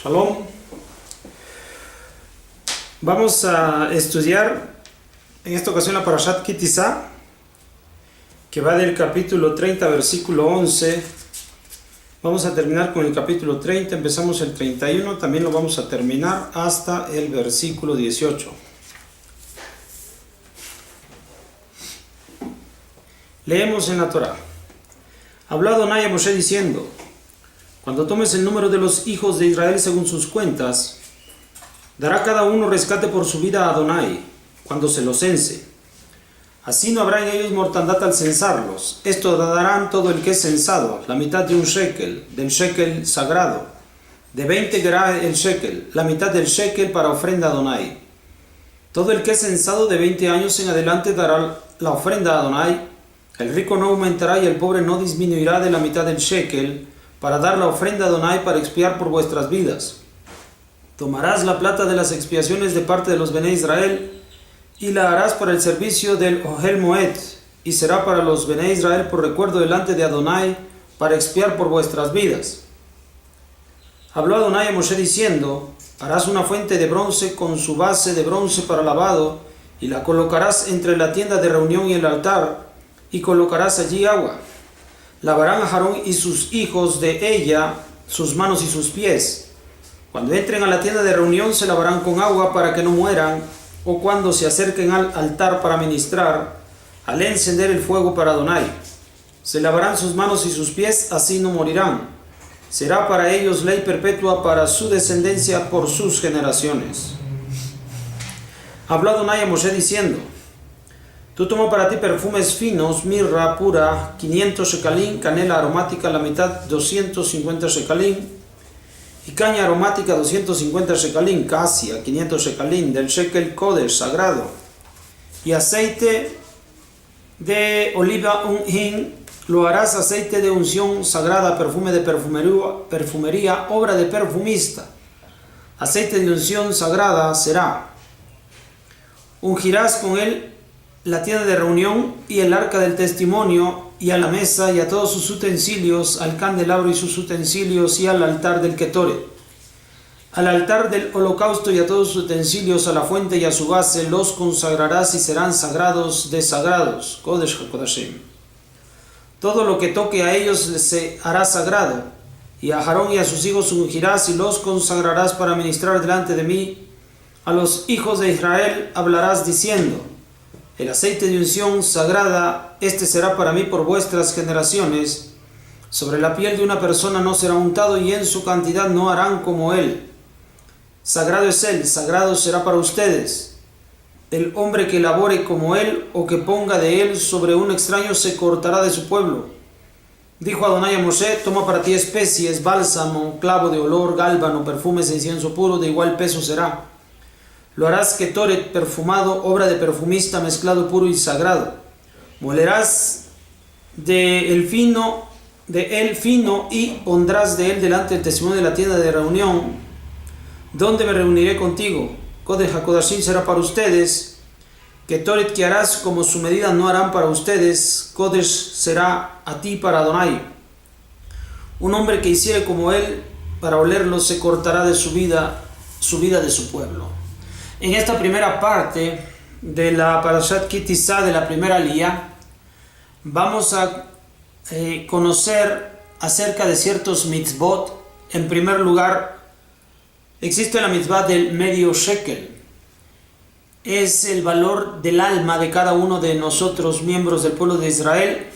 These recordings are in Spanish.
Shalom. Vamos a estudiar en esta ocasión la Parashat Ki Tisa, que va del capítulo 30, versículo 11. Vamos a terminar con el capítulo 30, empezamos el 31, también lo vamos a terminar hasta el versículo 18. Leemos en la Torá. Habló Adonai a Moshe diciendo: cuando tomes el número de los hijos de Israel según sus cuentas, dará cada uno rescate por su vida a Adonai cuando se los cense. Así no habrá en ellos mortandad al censarlos. Esto darán todo el que es censado, la mitad de un shekel, del shekel sagrado, de 20 gerá el shekel, la mitad del shekel para ofrenda a Adonai. Todo el que es censado de 20 años en adelante dará la ofrenda a Adonai. El rico no aumentará y el pobre no disminuirá de la mitad del shekel para dar la ofrenda a Adonai para expiar por vuestras vidas. Tomarás la plata de las expiaciones de parte de los Bené Israel y la harás para el servicio del Ohel Moed, y será para los Bené Israel por recuerdo delante de Adonai para expiar por vuestras vidas. Habló Adonai a Moshe diciendo: harás una fuente de bronce con su base de bronce para lavado y la colocarás entre la tienda de reunión y el altar y colocarás allí agua. Lavarán a Aarón y sus hijos de ella sus manos y sus pies. Cuando entren a la tienda de reunión se lavarán con agua para que no mueran, o cuando se acerquen al altar para ministrar, al encender el fuego para Adonai. Se lavarán sus manos y sus pies, así no morirán. Será para ellos ley perpetua para su descendencia por sus generaciones. Habló Adonai a Moshe diciendo: tú toma para ti perfumes finos, mirra pura, 500 shekalim, canela aromática la mitad, 250 shekalim, y caña aromática 250 shekalim, casia 500 shekalim, del shekel kodesh sagrado, y aceite de oliva un hin, lo harás aceite de unción sagrada, perfume de perfumería, obra de perfumista. Aceite de unción sagrada será. Ungirás con él la tienda de reunión y el arca del testimonio, y a la mesa y a todos sus utensilios, al candelabro y sus utensilios, y al altar del Ketoret, al altar del holocausto y a todos sus utensilios, a la fuente y a su base, los consagrarás y serán sagrados de sagrados, Kodesh HaKodashim. Todo lo que toque a ellos se hará sagrado, y a Aarón y a sus hijos ungirás y los consagrarás para ministrar delante de mí. A los hijos de Israel hablarás diciendo: el aceite de unción sagrada, este será para mí por vuestras generaciones. Sobre la piel de una persona no será untado, y en su cantidad no harán como él. Sagrado es él, sagrado será para ustedes. El hombre que labore como él, o que ponga de él sobre un extraño, se cortará de su pueblo. Dijo Adonai a Moshe: toma para ti especies, bálsamo, clavo de olor, gálbano, perfumes de incienso puro, de igual peso será. Lo harás ketoret perfumado, obra de perfumista, mezclado puro y sagrado. Molerás de él fino y pondrás de él delante del testimonio de la tienda de reunión, donde me reuniré contigo. Kodesh HaKodashim será para ustedes. Ketoret que harás como su medida no harán para ustedes. Kodesh será a ti para Adonai. Un hombre que hiciere como él, para olerlo se cortará de su vida de su pueblo. En esta primera parte de la Parashat Ki Tisa, de la primera aliyá, vamos a conocer acerca de ciertos mitzvot. En primer lugar, existe la mitzvah del medio shekel. Es el valor del alma de cada uno de nosotros, miembros del pueblo de Israel.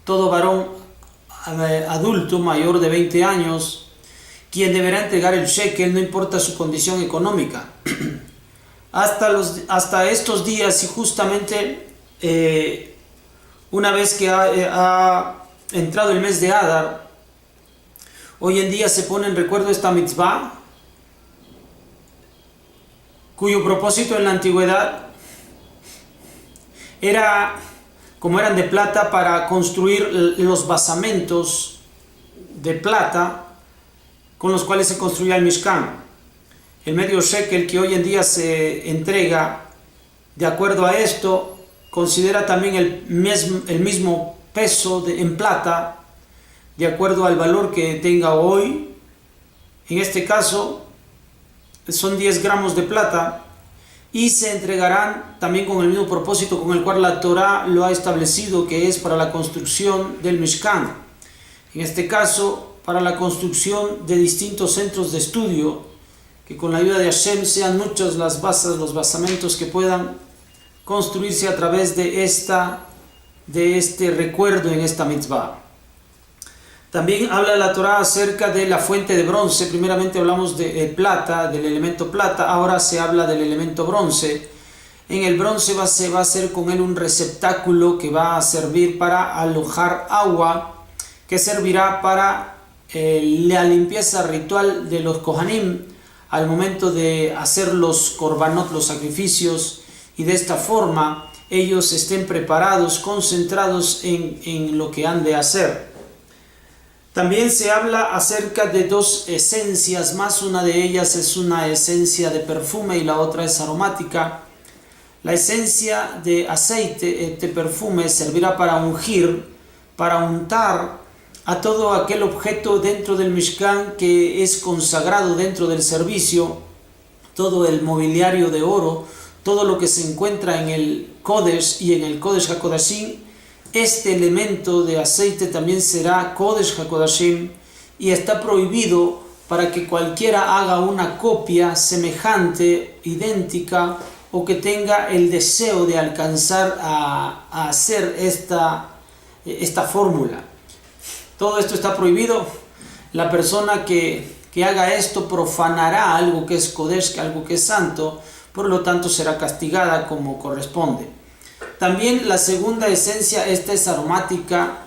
Todo varón adulto mayor de 20 años, quien deberá entregar el shekel, no importa su condición económica. Hasta estos días, y justamente una vez que ha entrado el mes de Adar, hoy en día se pone en recuerdo esta mitzvah, cuyo propósito en la antigüedad era, como eran de plata, para construir los basamentos de plata con los cuales se construía el Mishkan. El medio shekel que hoy en día se entrega, de acuerdo a esto, considera también el mismo peso en plata, de acuerdo al valor que tenga hoy. En este caso, son 10 gramos de plata, y se entregarán también con el mismo propósito con el cual la Torá lo ha establecido, que es para la construcción del Mishkan. En este caso, para la construcción de distintos centros de estudio, que con la ayuda de Hashem sean muchas las bases, los basamentos que puedan construirse a través de este recuerdo en esta mitzvah. También habla la Torá acerca de la fuente de bronce. Primeramente hablamos de plata, del elemento plata, ahora se habla del elemento bronce. En el bronce se va a hacer con él un receptáculo que va a servir para alojar agua, que servirá para la limpieza ritual de los Kohanim al momento de hacer los korbanot, los sacrificios, y de esta forma ellos estén preparados, concentrados en lo que han de hacer. También se habla acerca de dos esencias más, una de ellas es una esencia de perfume y la otra es aromática. La esencia de aceite, este perfume, servirá para ungir, para untar a todo aquel objeto dentro del Mishkan que es consagrado dentro del servicio, todo el mobiliario de oro, todo lo que se encuentra en el Kodesh y en el Kodesh HaKodashim. Este elemento de aceite también será Kodesh HaKodashim y está prohibido para que cualquiera haga una copia semejante, idéntica, o que tenga el deseo de alcanzar a hacer esta fórmula. Todo esto está prohibido. La persona que haga esto profanará algo que es Kodesh, algo que es santo, por lo tanto será castigada como corresponde. También la segunda esencia, esta es aromática,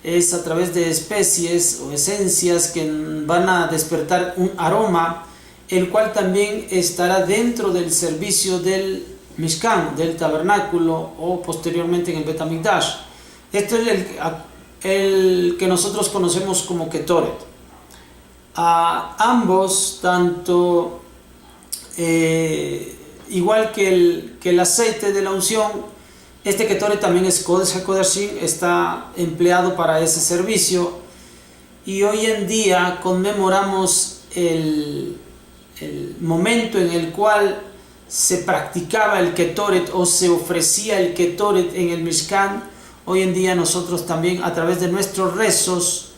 es a través de especies o esencias que van a despertar un aroma, el cual también estará dentro del servicio del Mishkan, del tabernáculo, o posteriormente en el Bet HaMikdash. Este es el que nosotros conocemos como Ketoret. A ambos, tanto igual que el aceite de la unción, este Ketoret también es Kodesh HaKodashim, está empleado para ese servicio, y hoy en día conmemoramos el momento en el cual se practicaba el Ketoret o se ofrecía el Ketoret en el Mishkan. Hoy en día nosotros también, a través de nuestros rezos,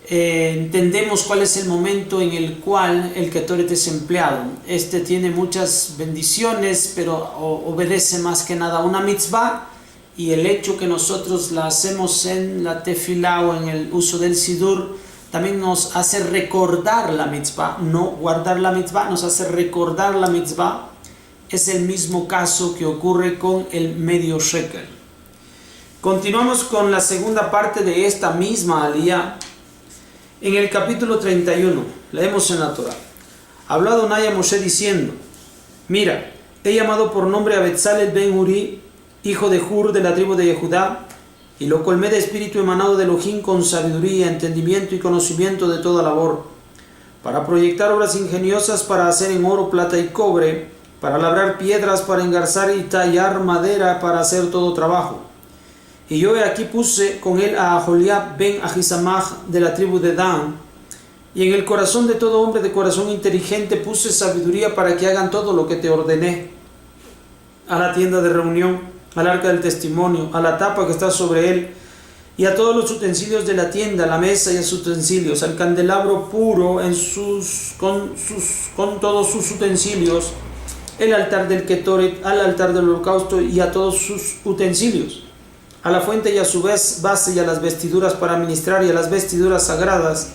entendemos cuál es el momento en el cual el Ketoret es empleado. Este tiene muchas bendiciones, pero obedece más que nada a una mitzvah, y el hecho que nosotros la hacemos en la tefilá o en el uso del sidur también nos hace recordar la mitzvah, no guardar la mitzvah, nos hace recordar la mitzvah. Es el mismo caso que ocurre con el medio shekel. Continuamos con la segunda parte de esta misma aliyá. En el capítulo 31, leemos en la Torá: habló Adonai a Moshe diciendo: mira, he llamado por nombre a Betzalel ben Uri, hijo de Hur, de la tribu de Yehudá, y lo colmé de espíritu emanado de Elohim con sabiduría, entendimiento y conocimiento de toda labor, para proyectar obras ingeniosas, para hacer en oro, plata y cobre, para labrar piedras, para engarzar y tallar madera, para hacer todo trabajo. Y yo aquí puse con él a Aholiab ben Ahisamach de la tribu de Dan, y en el corazón de todo hombre de corazón inteligente puse sabiduría para que hagan todo lo que te ordené: a la tienda de reunión, al arca del testimonio, a la tapa que está sobre él, y a todos los utensilios de la tienda, a la mesa y a sus utensilios, al candelabro puro con todos sus utensilios, el altar del Ketoret, al altar del holocausto y a todos sus utensilios, a la fuente y a su vez base, y a las vestiduras para ministrar, y a las vestiduras sagradas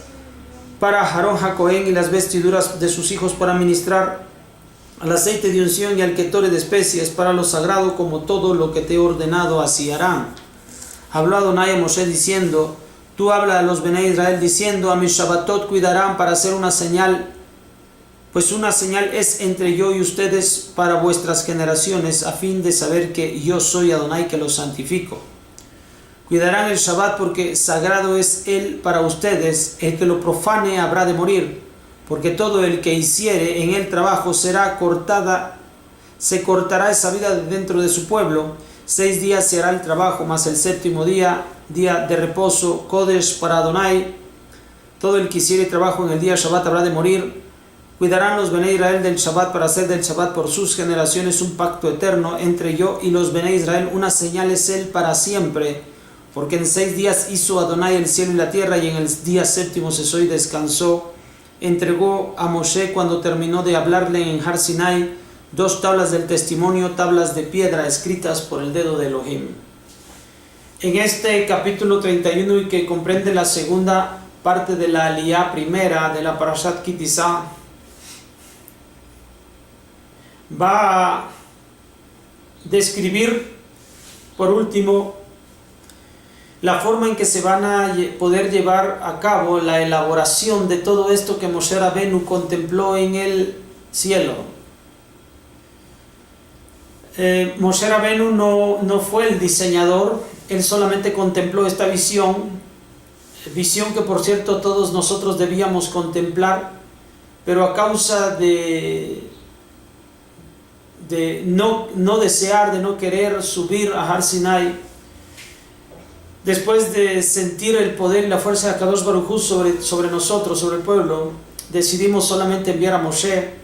para Aarón HaKohen y las vestiduras de sus hijos para ministrar, al aceite de unción y al Ketoret de especies para lo sagrado, como todo lo que te he ordenado así harán. Habló Adonai a Moshe diciendo: tú habla a los Bnei Israel diciendo: a mis Shabbatot cuidarán para hacer una señal, pues una señal es entre yo y ustedes para vuestras generaciones, a fin de saber que yo soy Adonai que los santifico. Cuidarán el Shabbat porque sagrado es él para ustedes. El que lo profane habrá de morir, porque todo el que hiciere en el trabajo se cortará esa vida de dentro de su pueblo. 6 días se hará el trabajo, mas el séptimo día, día de reposo, Kodesh para Adonai. Todo el que hiciere trabajo en el día Shabbat habrá de morir. Cuidarán los Bené Israel del Shabbat para hacer del Shabbat por sus generaciones un pacto eterno entre yo y los Bené Israel. Una señal es él para siempre, porque en 6 días hizo Adonai el cielo y la tierra, y en el día séptimo cesó y descansó. Entregó a Moshe, cuando terminó de hablarle en Har Sinai, 2 tablas del testimonio, tablas de piedra escritas por el dedo de Elohim. En este capítulo 31, y que comprende la segunda parte de la aliyá primera de la Parashat Ki Tisa, va a describir por último la forma en que se van a poder llevar a cabo la elaboración de todo esto que Moshe Rabenu contempló en el cielo. Moshe Rabenu no fue el diseñador, él solamente contempló esta visión que por cierto todos nosotros debíamos contemplar, pero a causa de no desear, de no querer subir a Har Sinai, después de sentir el poder y la fuerza de Akadosh Baruj Hu sobre nosotros, sobre el pueblo, decidimos solamente enviar a Moshe,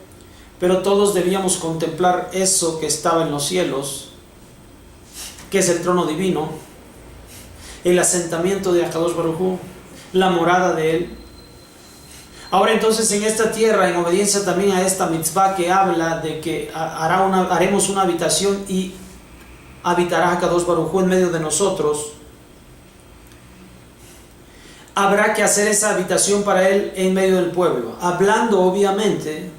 pero todos debíamos contemplar eso que estaba en los cielos, que es el trono divino, el asentamiento de Akadosh Baruj Hu, la morada de él. Ahora entonces en esta tierra, en obediencia también a esta mitzvah que habla de que haremos una habitación y habitará Akadosh Baruj Hu en medio de nosotros, habrá que hacer esa habitación para él en medio del pueblo, hablando obviamente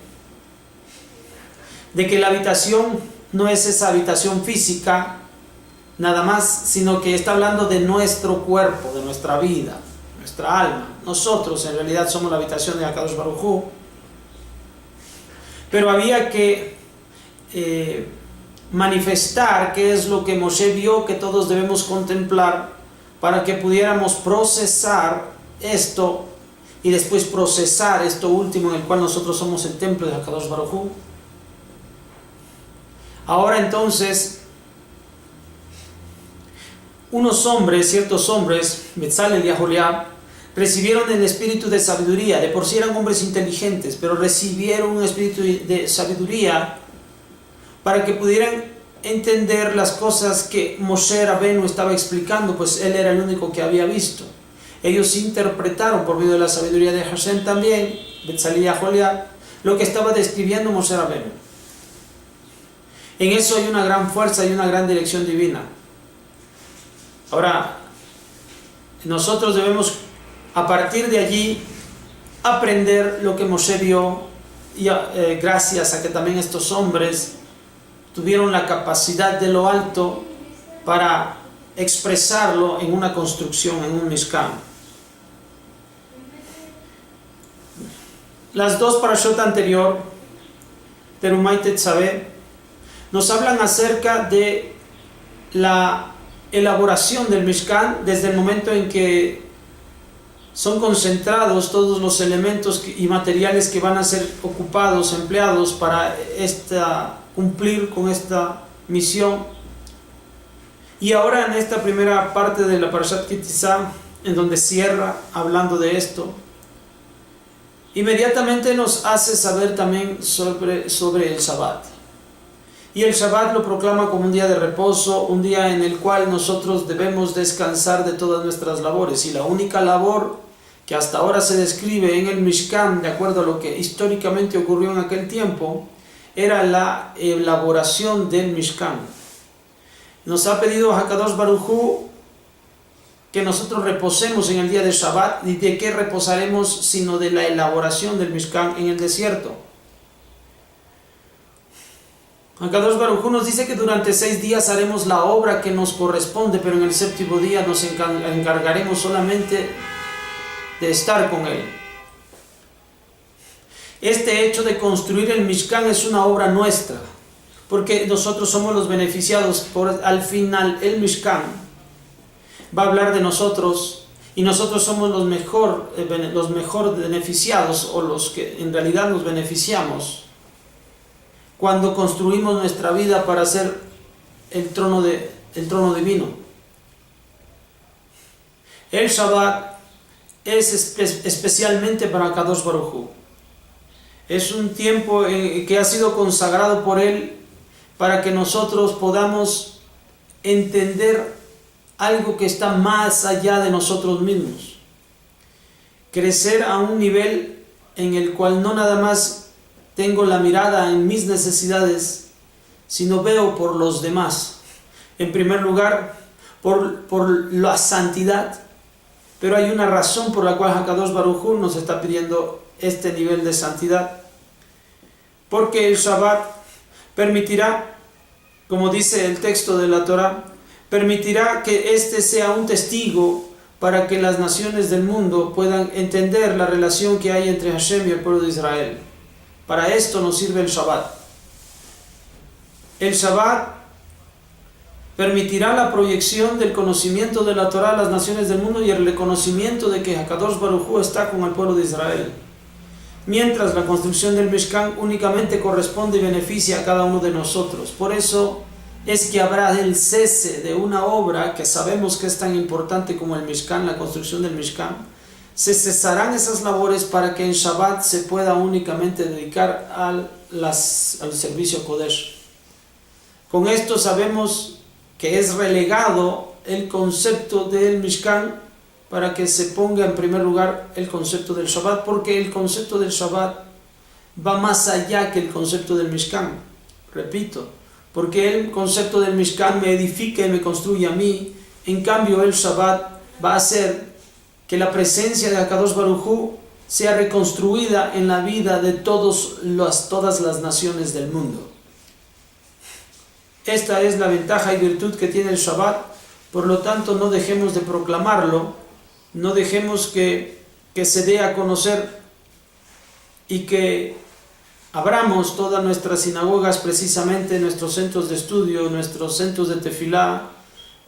de que la habitación no es esa habitación física nada más, sino que está hablando de nuestro cuerpo, de nuestra vida, nuestra alma. Nosotros en realidad somos la habitación de Akadosh Baruj Hu, pero había que manifestar qué es lo que Moshe vio que todos debemos contemplar, para que pudiéramos procesar esto y después procesar esto último, en el cual nosotros somos el templo de Akadosh Baruj Hu. Ahora entonces, ciertos hombres, Betzalel y Aholiab, recibieron el espíritu de sabiduría. De por sí eran hombres inteligentes, pero recibieron un espíritu de sabiduría para que pudieran entender las cosas que Moshe Rabenu estaba explicando, pues él era el único que había visto. Ellos interpretaron por medio de la sabiduría de Hashem también, Betzalel y Aholiab, lo que estaba describiendo Moshe Rabenu. En eso hay una gran fuerza y una gran dirección divina. Ahora, nosotros debemos a partir de allí aprender lo que Moshe vio, y gracias a que también estos hombres tuvieron la capacidad de lo alto para expresarlo en una construcción, en un Mishkan. Las 2 parashot anterior, Terumá y Tetzaveh, nos hablan acerca de la elaboración del Mishkan desde el momento en que son concentrados todos los elementos y materiales que van a ser ocupados, empleados para cumplir con esta misión. Y ahora en esta primera parte de la Parashat Ki Tisa, en donde cierra hablando de esto, inmediatamente nos hace saber también sobre el Shabbat. Y el Shabbat lo proclama como un día de reposo, un día en el cual nosotros debemos descansar de todas nuestras labores. Y la única labor que hasta ahora se describe en el Mishkan, de acuerdo a lo que históricamente ocurrió en aquel tiempo, era la elaboración del Mishkan. Nos ha pedido Hakadosh Baruj Hu que nosotros reposemos en el día de Shabbat. ¿Y de qué reposaremos sino de la elaboración del Mishkan en el desierto? Hakadosh Baruj Hu nos dice que durante 6 días haremos la obra que nos corresponde, pero en el séptimo día nos encargaremos solamente de estar con él. Este hecho de construir el Mishkan es una obra nuestra, porque nosotros somos los beneficiados. Al final el Mishkan va a hablar de nosotros, y nosotros somos los mejor beneficiados, o los que en realidad nos beneficiamos cuando construimos nuestra vida para hacer el trono divino. El Shabbat es especialmente para Akadosh Baruj Hu. Es un tiempo que ha sido consagrado por Él para que nosotros podamos entender algo que está más allá de nosotros mismos. Crecer a un nivel en el cual no nada más tengo la mirada en mis necesidades, sino veo por los demás. En primer lugar, por la santidad, pero hay una razón por la cual HaKadosh Baruj Hu nos está pidiendo este nivel de santidad, porque el Shabbat permitirá, como dice el texto de la Torah, permitirá que este sea un testigo para que las naciones del mundo puedan entender la relación que hay entre Hashem y el pueblo de Israel. Para esto nos sirve el Shabbat. El Shabbat permitirá la proyección del conocimiento de la Torah a las naciones del mundo y el reconocimiento de que HaKadosh Baruj Hu está con el pueblo de Israel. Mientras la construcción del Mishkan únicamente corresponde y beneficia a cada uno de nosotros. Por eso es que habrá el cese de una obra que sabemos que es tan importante como el Mishkan, la construcción del Mishkan. Se cesarán esas labores para que en Shabbat se pueda únicamente dedicar al servicio Kodesh. Con esto sabemos que es relegado el concepto del Mishkan para que se ponga en primer lugar el concepto del Shabbat, porque el concepto del Shabbat va más allá que el concepto del Mishkan. Repito, porque el concepto del Mishkan me edifica y me construye a mí, en cambio el Shabbat va a hacer que la presencia de HaKadosh Baruj Hu sea reconstruida en la vida de todas las naciones del mundo. Esta es la ventaja y virtud que tiene el Shabbat, por lo tanto no dejemos de proclamarlo, no dejemos que se dé a conocer y que abramos todas nuestras sinagogas, precisamente nuestros centros de estudio, nuestros centros de tefilá,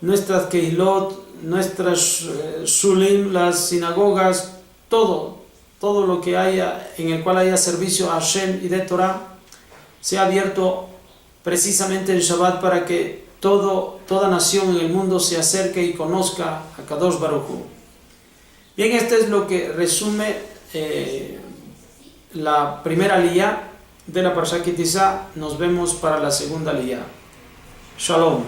nuestras keilot, nuestras shulim, las sinagogas, todo lo que haya, en el cual haya servicio a Hashem y de Torah, sea abierto precisamente en Shabbat para que toda nación en el mundo se acerque y conozca a Kadosh Baruj Hu. Bien, este es lo que resume la primera aliyá de la Parashá Ki Tizá. Nos vemos para la segunda aliyá. Shalom.